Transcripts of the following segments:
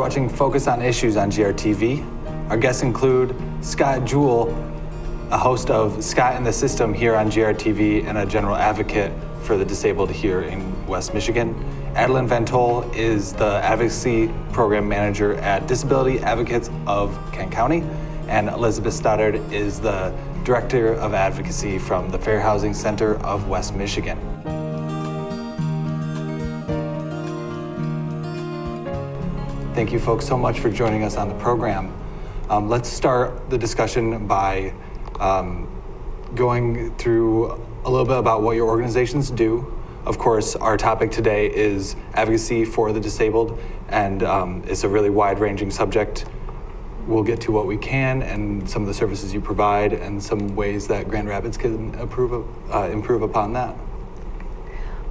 You're watching Focus on Issues on GRTV. Our guests include Scott Jewell, a host of Scott in the System here on GRTV and a general advocate for the disabled here in West Michigan. Adeline Van Tol is the Advocacy Program Manager at Disability Advocates of Kent County, and Elizabeth Stoddard is the Director of Advocacy from the Fair Housing Center of West Michigan. Thank you folks so much for joining us on the program. Let's start the discussion by going through a little bit about what your organizations do. Of course, our topic today is advocacy for the disabled, and it's a really wide-ranging subject. We'll get to what we can and some of the services you provide and some ways that Grand Rapids can improve upon that.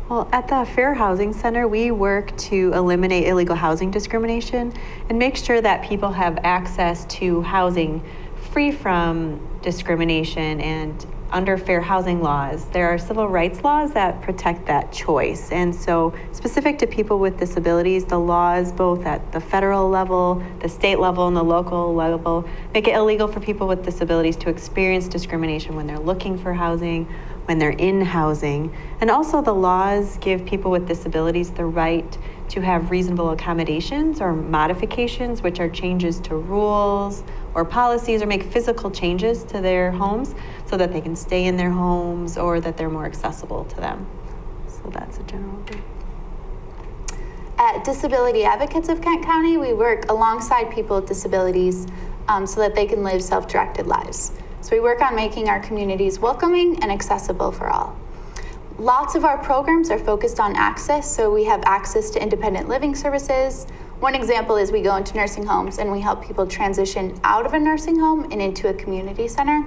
Well, at the Fair Housing Center, we work to eliminate illegal housing discrimination and make sure that people have access to housing free from discrimination. And under fair housing laws, there are civil rights laws that protect that choice. And so specific to people with disabilities, the laws both at the federal level, the state level, and the local level make it illegal for people with disabilities to experience discrimination when they're looking for housing, when they're in housing. And also the laws give people with disabilities the right to have reasonable accommodations or modifications, which are changes to rules or policies or make physical changes to their homes so that they can stay in their homes or that they're more accessible to them. So that's a general view. At Disability Advocates of Kent County, we work alongside people with disabilities so that they can live self-directed lives. So we work on making our communities welcoming and accessible for all. Lots of our programs are focused on access, so we have access to independent living services. One example is we go into nursing homes and we help people transition out of a nursing home and into a community center.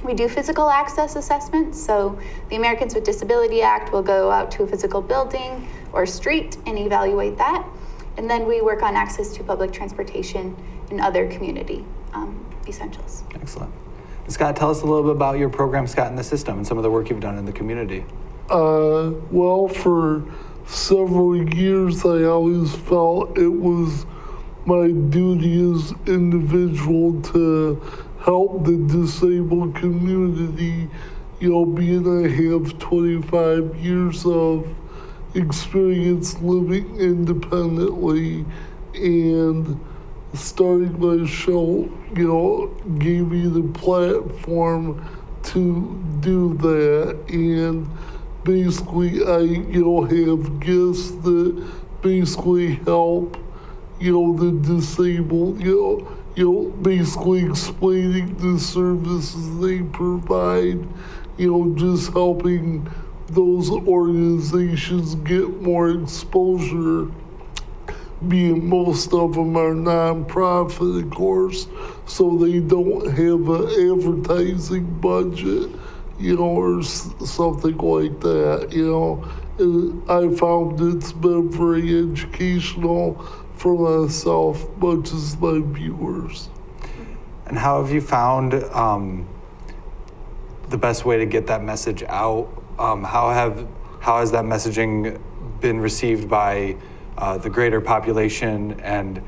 We do physical access assessments, so the Americans with Disability Act will go out to a physical building or street and evaluate that. And then we work on access to public transportation and other community essentials. Excellent. Scott, tell us a little bit about your program, Scott in the System, and some of the work you've done in the community. Well, for several years, I always felt it was my duty as individual to help the disabled community, being I have 25 years of experience living independently, and starting my show, gave me the platform to do that. And basically, I, have guests that basically help, the disabled, basically explaining the services they provide, just helping those organizations get more exposure, being most of them are nonprofit, of course, so they don't have an advertising budget, or something like that, And I found it's been very educational for myself, much as my viewers. And how have you found the best way to get that message out? How has that messaging been received by the greater population, and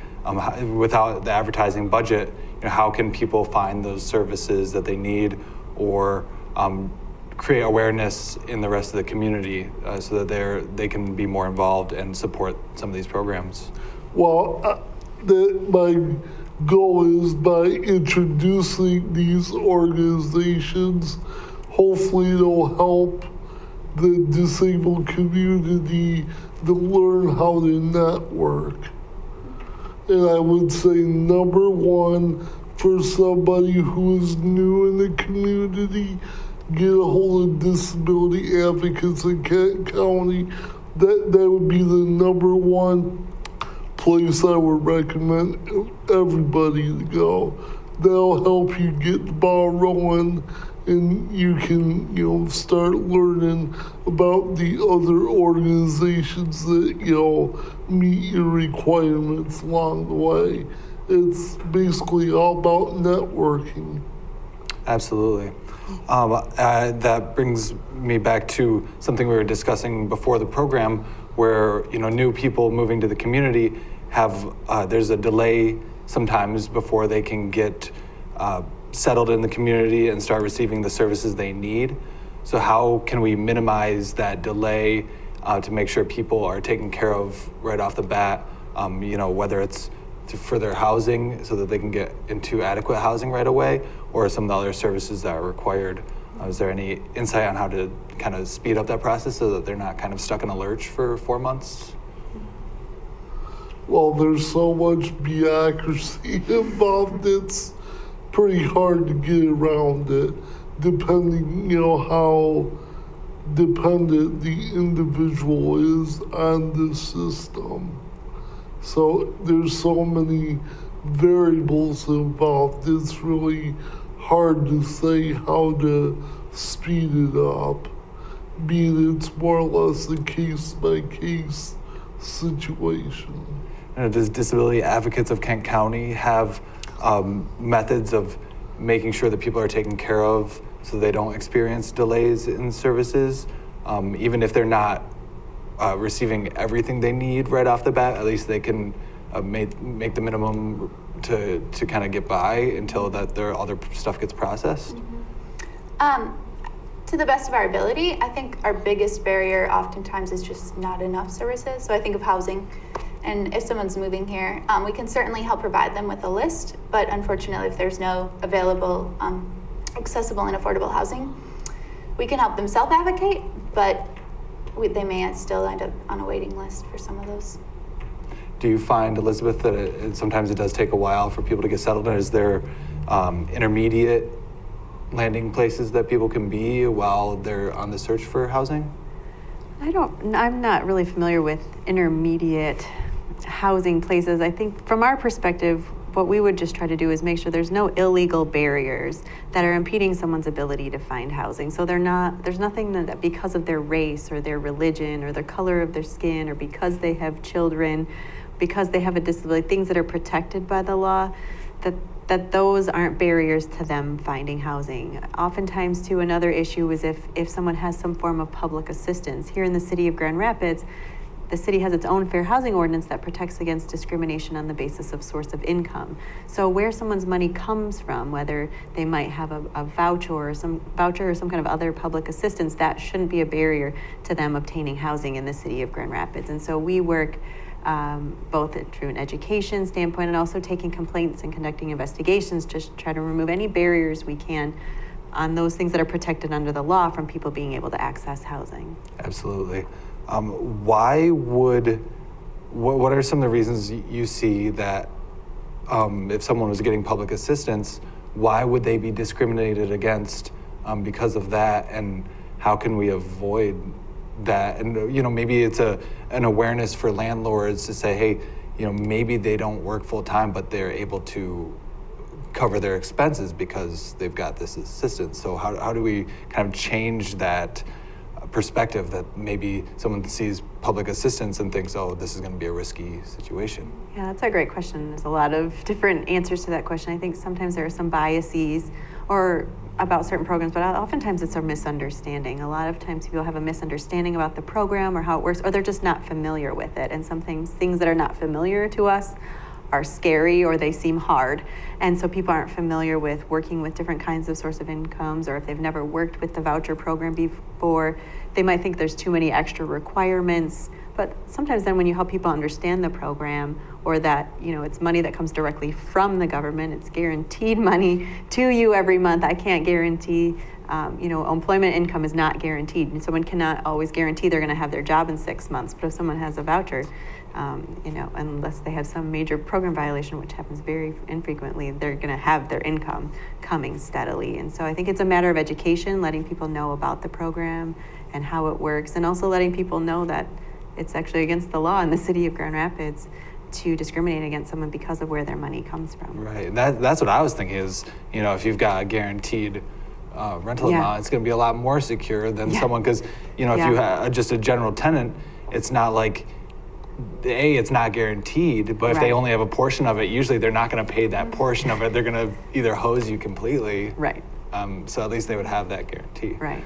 without the advertising budget, how can people find those services that they need, or create awareness in the rest of the community so that they can be more involved and support some of these programs? Well, my goal is by introducing these organizations, hopefully it'll help the disabled community to learn how to network. And I would say number one, for somebody who is new in the community, get a hold of Disability Advocates in Kent County. That would be the number one place I would recommend everybody to go. That'll help you get the ball rolling, and you can, start learning about the other organizations that, meet your requirements along the way. It's basically all about networking. Absolutely. That brings me back to something we were discussing before the program, where new people moving to the community have, there's a delay sometimes before they can get settled in the community and start receiving the services they need. So how can we minimize that delay to make sure people are taken care of right off the bat, whether it's for their housing so that they can get into adequate housing right away, or some of the other services that are required. Is there any insight on how to kind of speed up that process so that they're not kind of stuck in a lurch for 4 months? Well, there's so much bureaucracy involved, it's pretty hard to get around it, depending, how dependent the individual is on the system. So there's so many variables involved, it's really hard to say how to speed it up, being it's more or less a case-by-case situation. Does Disability Advocates of Kent County have methods of making sure that people are taken care of so they don't experience delays in services, even if they're not receiving everything they need right off the bat? At least they can make the minimum to kind of get by until that their other stuff gets processed? To the best of our ability, I think our biggest barrier oftentimes is just not enough services. So I think of housing, and if someone's moving here, we can certainly help provide them with a list, but unfortunately if there's no available, accessible and affordable housing, we can help them self-advocate, but they may still end up on a waiting list for some of those. Do you find, Elizabeth, that sometimes it does take a while for people to get settled? Is there intermediate landing places that people can be while they're on the search for housing? I'm not really familiar with intermediate housing places. I think from our perspective, what we would just try to do is make sure there's no illegal barriers that are impeding someone's ability to find housing. So there's nothing that because of their race or their religion or the color of their skin or because they have children, because they have a disability, things that are protected by the law, that those aren't barriers to them finding housing. Oftentimes too, another issue is if someone has some form of public assistance. Here in the city of Grand Rapids, the city has its own fair housing ordinance that protects against discrimination on the basis of source of income. So where someone's money comes from, whether they might have a voucher or some kind of other public assistance, that shouldn't be a barrier to them obtaining housing in the city of Grand Rapids. And so we work both through an education standpoint and also taking complaints and conducting investigations, just try to remove any barriers we can on those things that are protected under the law from people being able to access housing. Absolutely. What are some of the reasons you see that if someone was getting public assistance, why would they be discriminated against because of that, and how can we avoid that? And maybe it's an awareness for landlords to say, hey, maybe they don't work full time, but they're able to cover their expenses because they've got this assistance. So how do we kind of change that perspective that maybe someone sees public assistance and thinks, oh, this is going to be a risky situation? Yeah, that's a great question. There's a lot of different answers to that question. I think sometimes there are some biases or about certain programs, but oftentimes it's a misunderstanding. A lot of times people have a misunderstanding about the program or how it works, or they're just not familiar with it. And sometimes things that are not familiar to us are scary or they seem hard. And so people aren't familiar with working with different kinds of source of incomes, or if they've never worked with the voucher program before, they might think there's too many extra requirements. But sometimes then when you help people understand the program, or that it's money that comes directly from the government, it's guaranteed money to you every month. I can't guarantee, employment income is not guaranteed, and someone cannot always guarantee they're going to have their job in 6 months. But if someone has a voucher, unless they have some major program violation, which happens very infrequently, they're going to have their income coming steadily. And so I think it's a matter of education, letting people know about the program and how it works, and also letting people know that it's actually against the law in the city of Grand Rapids to discriminate against someone because of where their money comes from. Right. That's what I was thinking is, if you've got a guaranteed rental amount, it's going to be a lot more secure than someone, because, if you have just a general tenant, it's not like, it's not guaranteed, but if they only have a portion of it, usually they're not going to pay that portion of it. They're going to either hose you completely. Right. So at least they would have that guarantee. Right.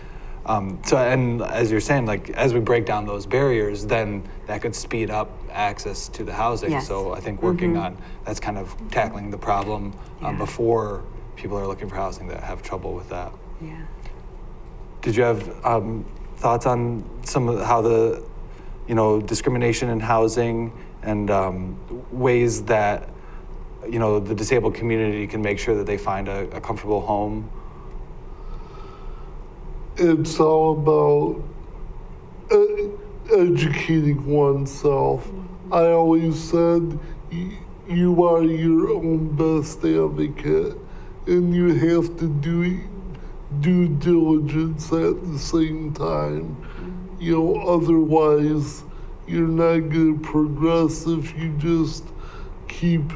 So, and as you're saying, like as we break down those barriers, then that could speed up access to the housing. Yes. So I think working on that's kind of tackling the problem Yeah. before people are looking for housing that have trouble with that. Yeah. Did you have thoughts on some of how the, discrimination in housing and ways that, the disabled community can make sure that they find a comfortable home? It's all about educating oneself. I always said you are your own best advocate, and you have to do due diligence at the same time. Otherwise you're not going to progress if you just keep,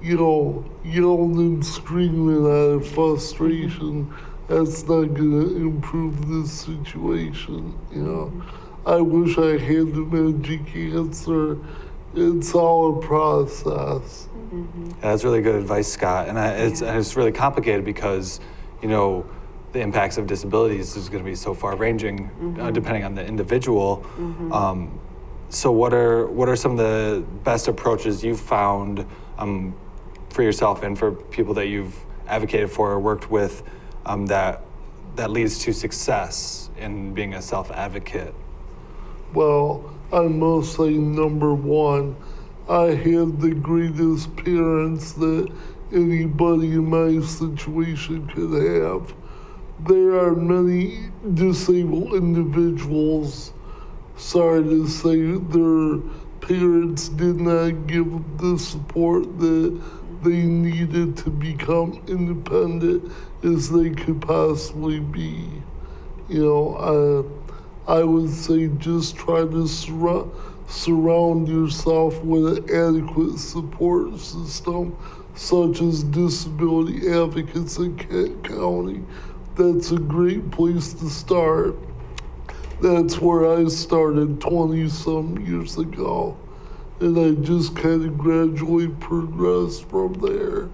yelling and screaming out of frustration. That's not going to improve this situation. I wish I had the magic answer. It's all a process. Yeah, that's really good advice, Scott. And it's really complicated because, the impacts of disabilities is going to be so far ranging, depending on the individual. So what are some of the best approaches you've found for yourself and for people that you've advocated for or worked with that leads to success in being a self-advocate? Well, I must say, number one, I have the greatest parents that anybody in my situation could have. There are many disabled individuals, sorry to say, their parents did not give them the support that they needed to become independent as they could possibly be. I would say just try to surround yourself with an adequate support system, such as disability advocates in Kent County. That's a great place to start. That's where I started 20-some years ago. And I just kind of gradually progressed from there.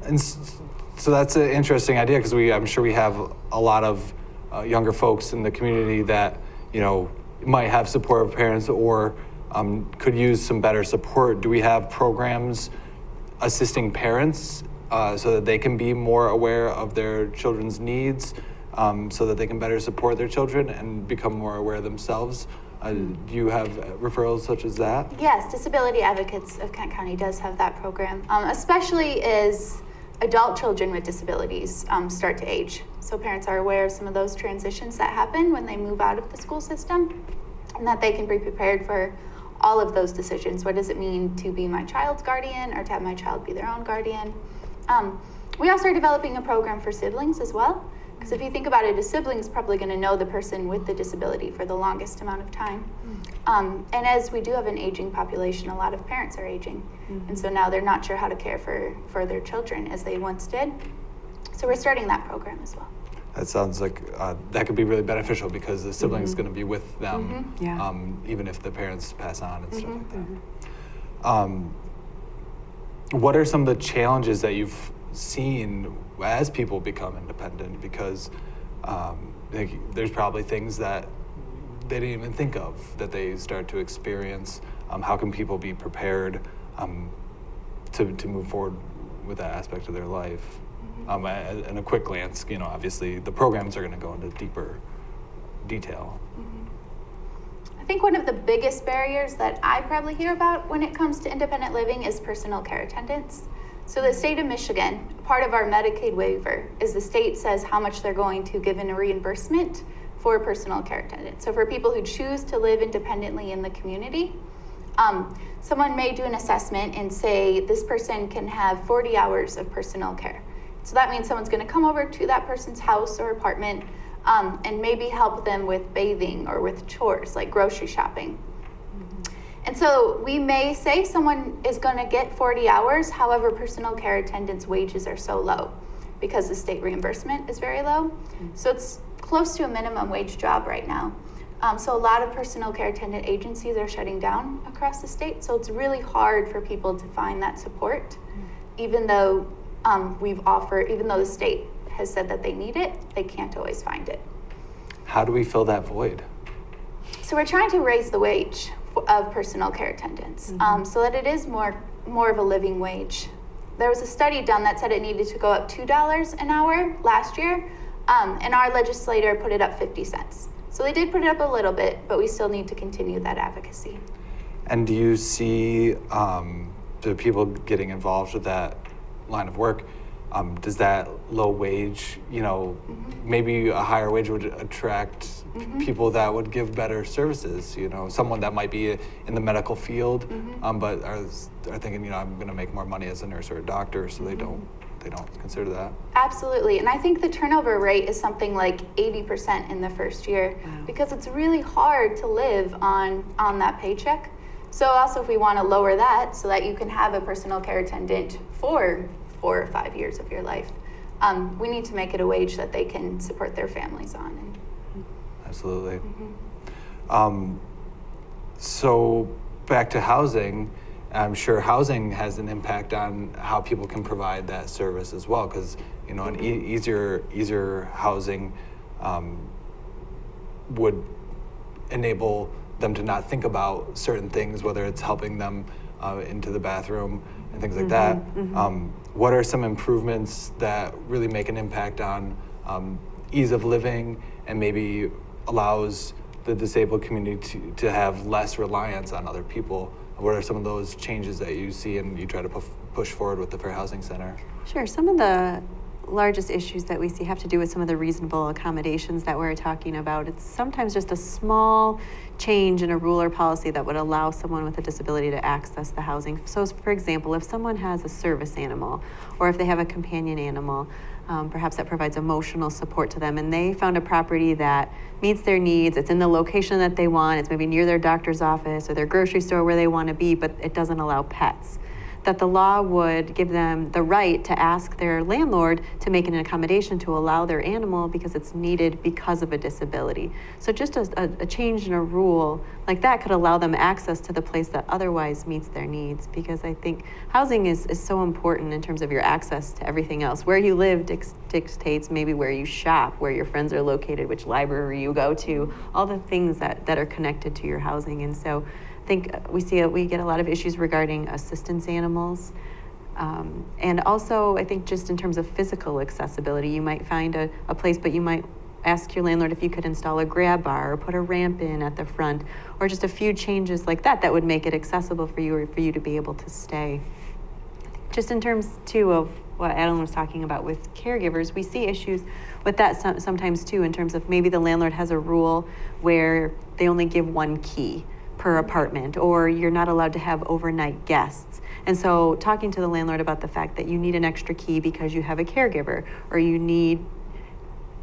And so that's an interesting idea because I'm sure we have a lot of younger folks in the community that might have supportive parents or could use some better support. Do we have programs assisting parents so that they can be more aware of their children's needs, so that they can better support their children and become more aware themselves? Do you have referrals such as that? Yes, Disability Advocates of Kent County does have that program, especially as adult children with disabilities start to age. So parents are aware of some of those transitions that happen when they move out of the school system, and that they can be prepared for all of those decisions. What does it mean to be my child's guardian or to have my child be their own guardian? We also are developing a program for siblings as well, because if you think about it, a sibling is probably going to know the person with the disability for the longest amount of time. And as we do have an aging population, a lot of parents are aging. And so now they're not sure how to care for their children as they once did. So we're starting that program as well. That sounds like that could be really beneficial because the sibling is going to be with them, Yeah. even if the parents pass on and stuff like that. What are some of the challenges that you've seen as people become independent? Because there's probably things that they didn't even think of that they start to experience. How can people be prepared to move forward with that aspect of their life? And a quick glance, obviously the programs are going to go into deeper detail. I think one of the biggest barriers that I probably hear about when it comes to independent living is personal care attendance. So the state of Michigan, part of our Medicaid waiver is the state says how much they're going to give in a reimbursement for personal care attendants. So for people who choose to live independently in the community, someone may do an assessment and say this person can have 40 hours of personal care. So that means someone's going to come over to that person's house or apartment and maybe help them with bathing or with chores like grocery shopping. And so we may say someone is going to get 40 hours, however, personal care attendants' wages are so low because the state reimbursement is very low. So it's close to a minimum wage job right now. So a lot of personal care attendant agencies are shutting down across the state. So it's really hard for people to find that support, even though even though the state has said that they need it, they can't always find it. how do we fill that void? So we're trying to raise the wage of personal care attendants so that it is more of a living wage. There was a study done that said it needed to go up $2 an hour last year, and our legislator put it up 50 cents. So they did put it up a little bit, but we still need to continue that advocacy. And do you see the people getting involved with that line of work? Does that low wage, maybe a higher wage would attract people that would give better services? Someone that might be in the medical field, but are thinking, I'm going to make more money as a nurse or a doctor, so they don't consider that. Absolutely, and I think the turnover rate is something like 80% in the first year because it's really hard to live on that paycheck. So also if we want to lower that so that you can have a personal care attendant for 4 or 5 years of your life, we need to make it a wage that they can support their families on. Absolutely. So back to housing, I'm sure housing has an impact on how people can provide that service as well, because an easier housing would enable them to not think about certain things, whether it's helping them into the bathroom and things like that. What are some improvements that really make an impact on ease of living and maybe allows the disabled community to have less reliance on other people? What are some of those changes that you see and you try to push forward with the Fair Housing Center? Sure. Some of the largest issues that we see have to do with some of the reasonable accommodations that we're talking about. It's sometimes just a small change in a rule or policy that would allow someone with a disability to access the housing. So, for example, if someone has a service animal or if they have a companion animal, perhaps that provides emotional support to them, and they found a property that meets their needs, it's in the location that they want, it's maybe near their doctor's office or their grocery store where they want to be, but it doesn't allow pets, that the law would give them the right to ask their landlord to make an accommodation to allow their animal because it's needed because of a disability. So just a change in a rule like that could allow them access to the place that otherwise meets their needs, because I think housing is so important in terms of your access to everything else. Where you live dictates maybe where you shop, where your friends are located, which library you go to, all the things that are connected to your housing. And so I think we get a lot of issues regarding assistance animals. And also, I think just in terms of physical accessibility, you might find a place, but you might ask your landlord if you could install a grab bar or put a ramp in at the front, or just a few changes like that would make it accessible for you or for you to be able to stay. Just in terms, too, of what Adeline was talking about with caregivers, we see issues with that sometimes, too, in terms of maybe the landlord has a rule where they only give one key per apartment, or you're not allowed to have overnight guests. And so talking to the landlord about the fact that you need an extra key because you have a caregiver, or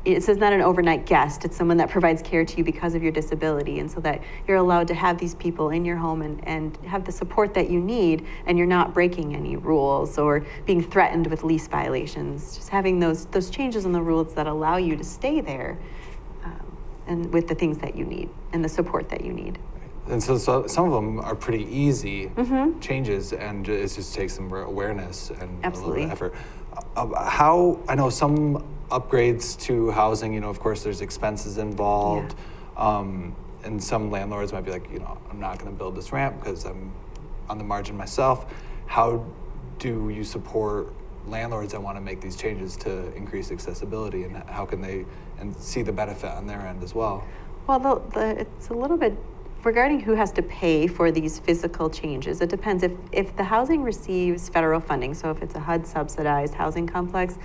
it's not an overnight guest, it's someone that provides care to you because of your disability, and so that you're allowed to have these people in your home and have the support that you need, and you're not breaking any rules or being threatened with lease violations. Just having those changes in the rules that allow you to stay there and with the things that you need and the support that you need. And so some of them are pretty easy changes, and it just takes some awareness and Absolutely. A little bit of effort. I know some upgrades to housing, of course there's expenses involved, and some landlords might be like, I'm not going to build this ramp because I'm on the margin myself. How do you support landlords that want to make these changes to increase accessibility, and how can they see the benefit on their end as well? Well, it's a little bit regarding who has to pay for these physical changes. It depends. If the housing receives federal funding, so if it's a HUD subsidized housing complex,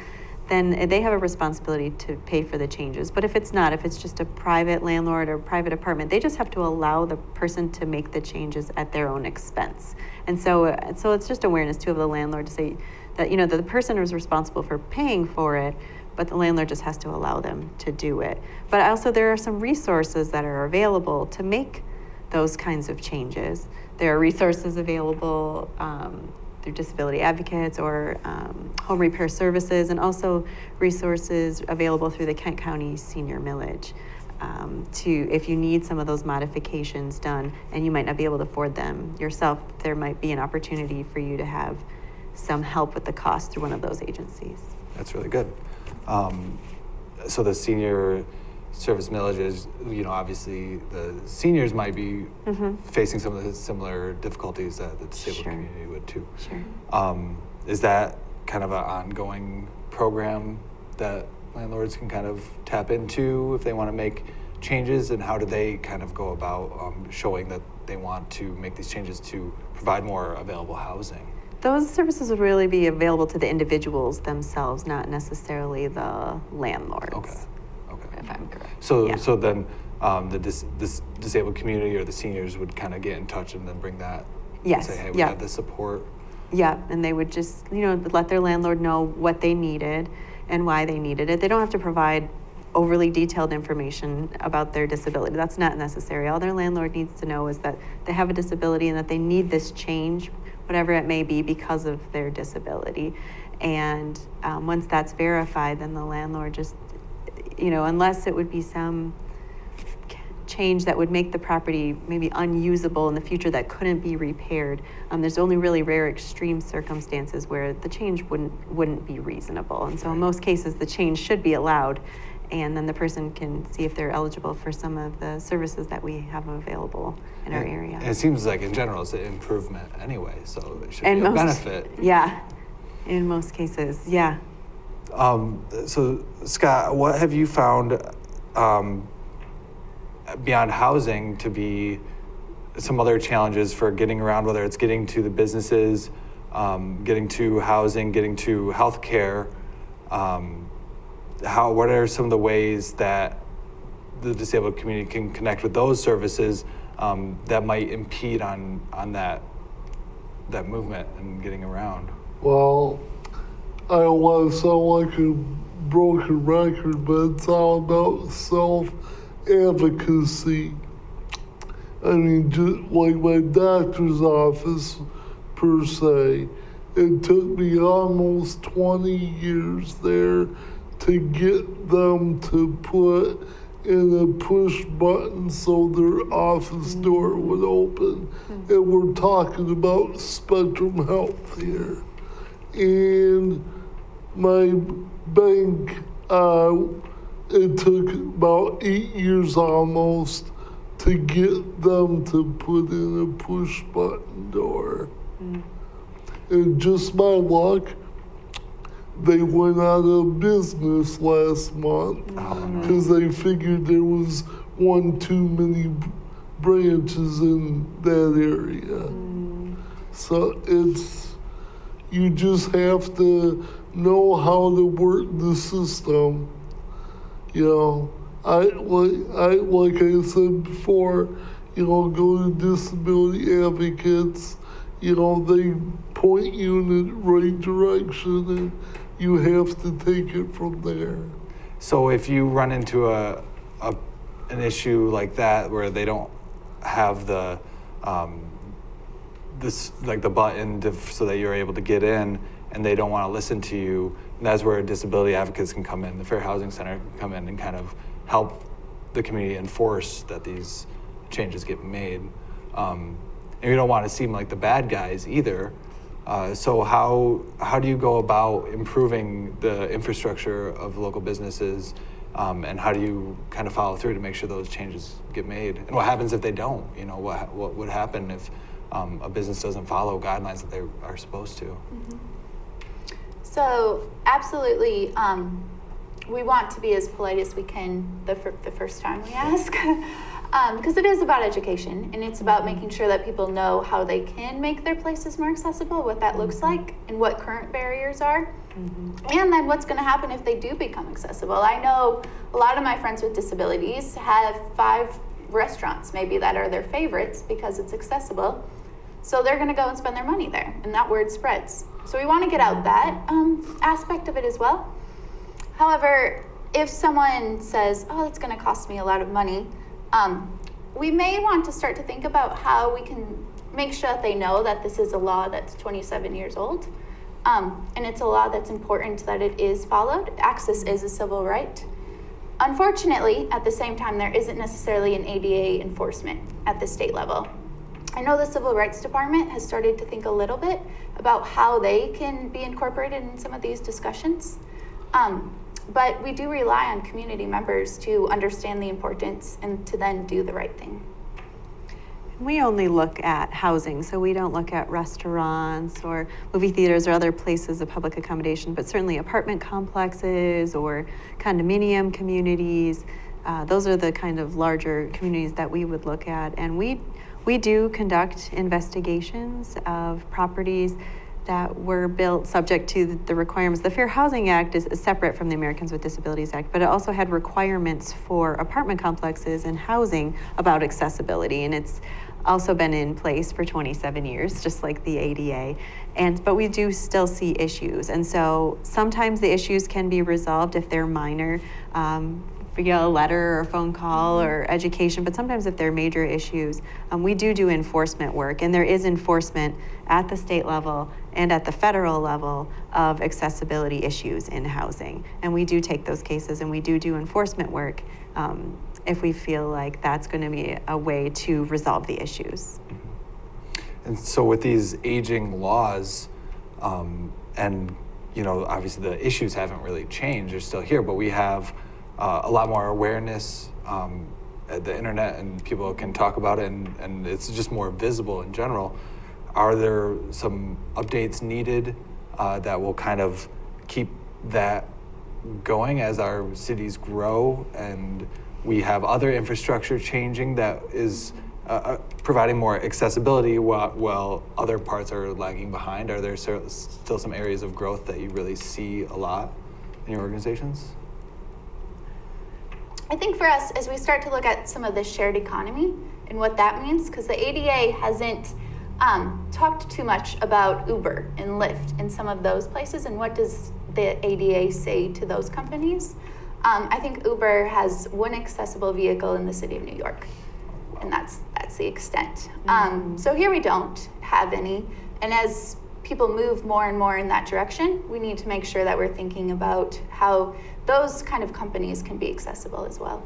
then they have a responsibility to pay for the changes. But if it's not, if it's just a private landlord or private apartment, they just have to allow the person to make the changes at their own expense. And so it's just awareness too of the landlord to say that the person is responsible for paying for it, but the landlord just has to allow them to do it. But also there are some resources that are available to make those kinds of changes. There are resources available through disability advocates or home repair services, and also resources available through the Kent County Senior Millage if you need some of those modifications done and you might not be able to afford them yourself, there might be an opportunity for you to have some help with the cost through one of those agencies. That's really good. So the Senior service millages, obviously the seniors might be facing some of the similar difficulties that the disabled Sure. community would too. Sure. Is that kind of an ongoing program that landlords can kind of tap into if they want to make changes, and how do they kind of go about showing that they want to make these changes to provide more available housing? Those services would really be available to the individuals themselves, not necessarily the landlords. Okay. If I'm correct. So, Yeah. so then this disabled community or the seniors would kind of get in touch and then bring that. Yes, And say, hey, we yeah. have this support. Yeah, and they would just, let their landlord know what they needed and why they needed it. They don't have to provide overly detailed information about their disability. That's not necessary. All their landlord needs to know is that they have a disability and that they need this change, whatever it may be, because of their disability. And once that's verified, then the landlord just, unless it would be some change that would make the property maybe unusable in the future that couldn't be repaired. There's only really rare extreme circumstances where the change wouldn't be reasonable. And so in most cases, the change should be allowed, and then the person can see if they're eligible for some of the services that we have available in our area. And it seems like in general it's an improvement anyway, so it should And be a most- benefit. Yeah, in most cases, yeah. So Scott, what have you found beyond housing to be some other challenges for getting around, whether it's getting to the businesses, getting to housing, getting to healthcare? What are some of the ways that the disabled community can connect with those services that might impede on that movement and getting around? Well, I don't want to sound like a broken record, but it's all about self-advocacy. I mean, just like my doctor's office, per se, it took me almost 20 years there to get them to put in a push button so their office door would open. And we're talking about Spectrum Health here. And my bank, it took about 8 years almost to get them to put in a push button door. And just my luck, they went out of business last month because they figured there was one too many branches in that area. So you just have to know how to work the system. Like I said before, go to disability advocates. They point you in the right direction, and you have to take it from there. So if you run into an issue like that where they don't have the the button so that you're able to get in, and they don't want to listen to you, and that's where disability advocates can come in. The Fair Housing Center can come in and kind of help the community enforce that these changes get made. And you don't want to seem like the bad guys either. So how do you go about improving the infrastructure of local businesses, and how do you kind of follow through to make sure those changes get made? And what happens if they don't? What would happen if a business doesn't follow guidelines that they are supposed to? So absolutely, we want to be as polite as we can the first time we ask, because it is about education, and it's about making sure that people know how they can make their places more accessible, what that looks like, and what current barriers are, and then what's going to happen if they do become accessible. I know a lot of my friends with disabilities have 5 restaurants maybe that are their favorites because it's accessible. So they're going to go and spend their money there, and that word spreads. So we want to get out that aspect of it as well. However, if someone says, oh, it's going to cost me a lot of money, we may want to start to think about how we can make sure that they know that this is a law that's 27 years old, and it's a law that's important that it is followed. Access is a civil right. Unfortunately, at the same time, there isn't necessarily an ADA enforcement at the state level. I know the Civil Rights Department has started to think a little bit about how they can be incorporated in some of these discussions. But we do rely on community members to understand the importance and to then do the right thing. We only look at housing, so we don't look at restaurants or movie theaters or other places of public accommodation, but certainly apartment complexes or condominium communities. Those are the kind of larger communities that we would look at. And we do conduct investigations of properties that were built subject to the requirements. The Fair Housing Act is separate from the Americans with Disabilities Act, but it also had requirements for apartment complexes and housing about accessibility, and it's also been in place for 27 years, just like the ADA. But we do still see issues, and so sometimes the issues can be resolved if they're minor, via a letter or a phone call or education, but sometimes if they're major issues, we do enforcement work, and there is enforcement at the state level and at the federal level of accessibility issues in housing. And we do take those cases and we do enforcement work if we feel like that's going to be a way to resolve the issues. And so with these aging laws, and obviously the issues haven't really changed, they're still here, but we have a lot more awareness at the internet, and people can talk about it, and it's just more visible in general. Are there some updates needed that will kind of keep that going as our cities grow and we have other infrastructure changing that is providing more accessibility while other parts are lagging behind? Are there still some areas of growth that you really see a lot in your organizations? I think for us, as we start to look at some of the shared economy and what that means, because the ADA hasn't talked too much about Uber and Lyft and some of those places, and what does the ADA say to those companies? I think Uber has one accessible vehicle in the city of New York, and that's the extent. So here we don't have any, and as people move more and more in that direction, we need to make sure that we're thinking about how those kind of companies can be accessible as well.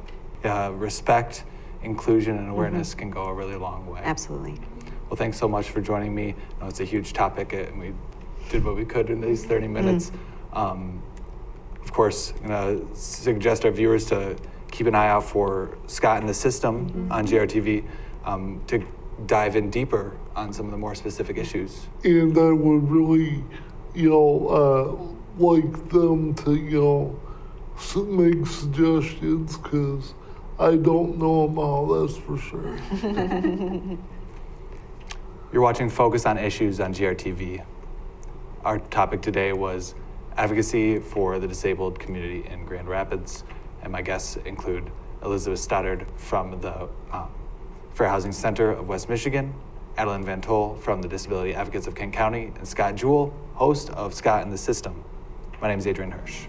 Respect, inclusion, and awareness can go a really long way. Absolutely. Well, thanks so much for joining me. I know it's a huge topic, and we did what we could in these 30 minutes. Of course, I'm going to suggest our viewers to keep an eye out for Scott and the System on GRTV to dive in deeper on some of the more specific issues. And I would really, like them to, make suggestions, because I don't know them all, that's for sure. You're watching Focus on Issues on GRTV. Our topic today was advocacy for the disabled community in Grand Rapids, and my guests include Elizabeth Stoddard from the Fair Housing Center of West Michigan, Adeline Van Tol from the Disability Advocates of Kent County, and Scott Jewell, host of Scott and the System. My name is Adrian Hirsch.